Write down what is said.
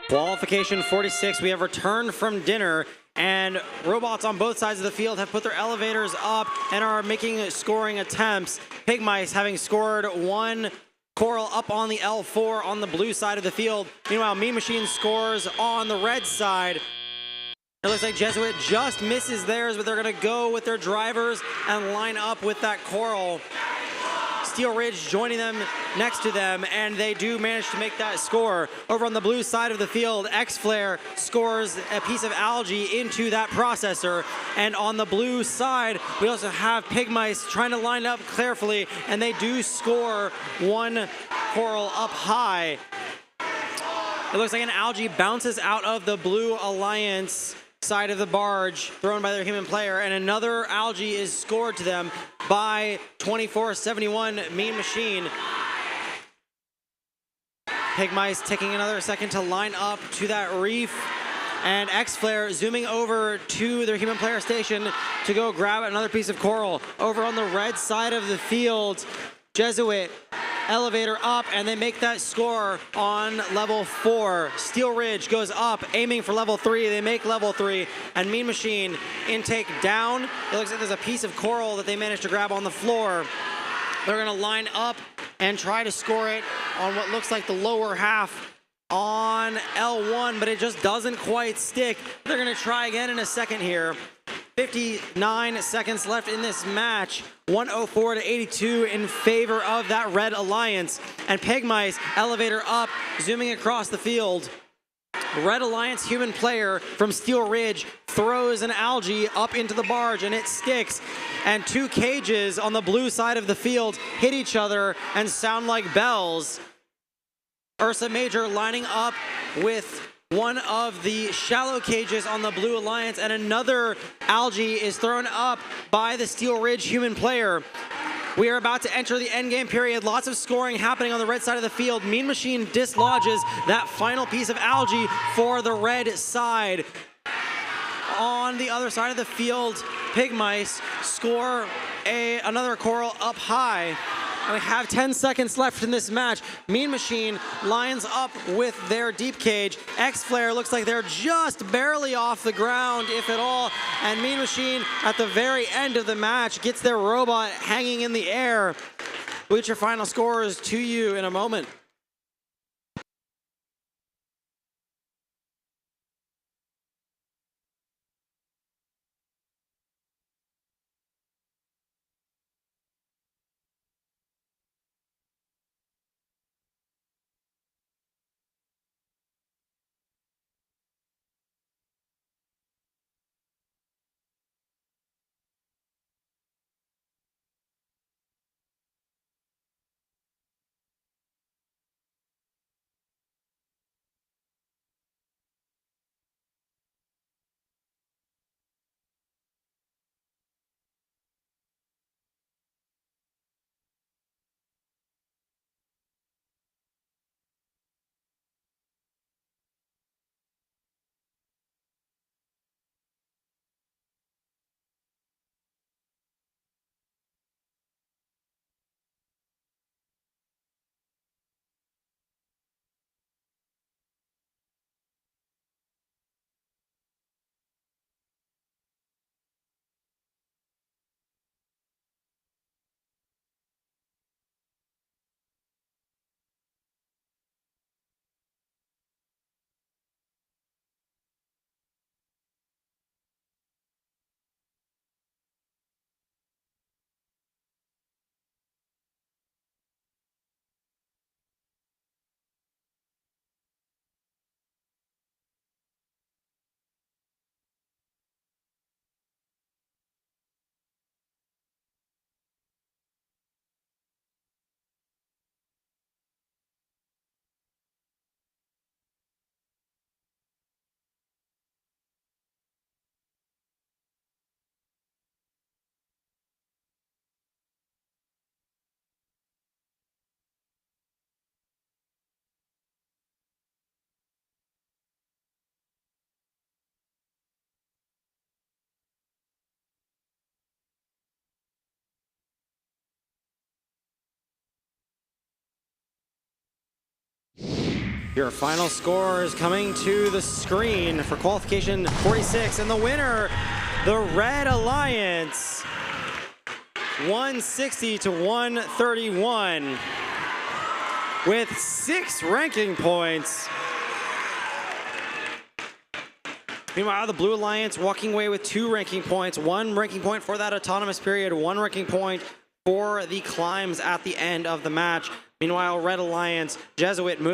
Qualification 46, we have returned from dinner, and robots on both sides of the field have put their elevators up and are making scoring attempts. Pig Mice having scored one coral up on the L4 on the blue side of the field. Meanwhile, Mean Machine scores on the red side. It looks like Jesuit just misses theirs, but they're going to go with their drivers and line up with that coral. Steel Ridge joining them next to them, and they do manage to make that score. Over on the blue side of the field, X-Flare scores a piece of algae into that processor, and on the blue side, we also have Pig Mice trying to line up carefully, and they do score one coral up high. It looks like an algae bounces out of the Blue Alliance side of the barge, thrown by their human player, and another algae is scored to them by 2471 Mean Machine. Pig Mice taking another second to line up to that reef, and X-Flare zooming over to their human player station to go grab another piece of coral. Over on the red side of the field, Jesuit elevator up, and they make that score on level 4. Steel Ridge goes up, aiming for level 3. They make level 3, and Mean Machine intake down. It looks like there's a piece of coral that they managed to grab on the floor. They're going to line up and try to score it on what looks like the lower half on L1, but it just doesn't quite stick. They're going to try again in a second here. 59 seconds left in this match. 104 to 82 in favor of that Red Alliance. And Pig Mice, elevator up, zooming across the field. Red Alliance human player from Steel Ridge throws an algae up into the barge, and it sticks. And two cages on the blue side of the field hit each other and sound like bells. Ursa Major lining up with one of the shallow cages on the Blue Alliance, and another algae is thrown up by the Steel Ridge human player. We are about to enter the endgame period. Lots of scoring happening on the red side of the field. Mean Machine dislodges that final piece of algae for the red side. On the other side of the field, Pig Mice score another coral up high. And we have 10 seconds left in this match. Mean Machine lines up with their deep cage. X-Flare looks like they're just barely off the ground, if at all. And Mean Machine, at the very end of the match, gets their robot hanging in the air. We'll get your final scores to you in a moment. Your final score is coming to the screen for qualification 46, and the winner, the Red Alliance, 160 to 131 with 6 ranking points. Meanwhile, the Blue Alliance walking away with 2 ranking points, 1 ranking point for that autonomous period, 1 ranking point for the climbs at the end of the match. Meanwhile, Red Alliance, Jesuit moving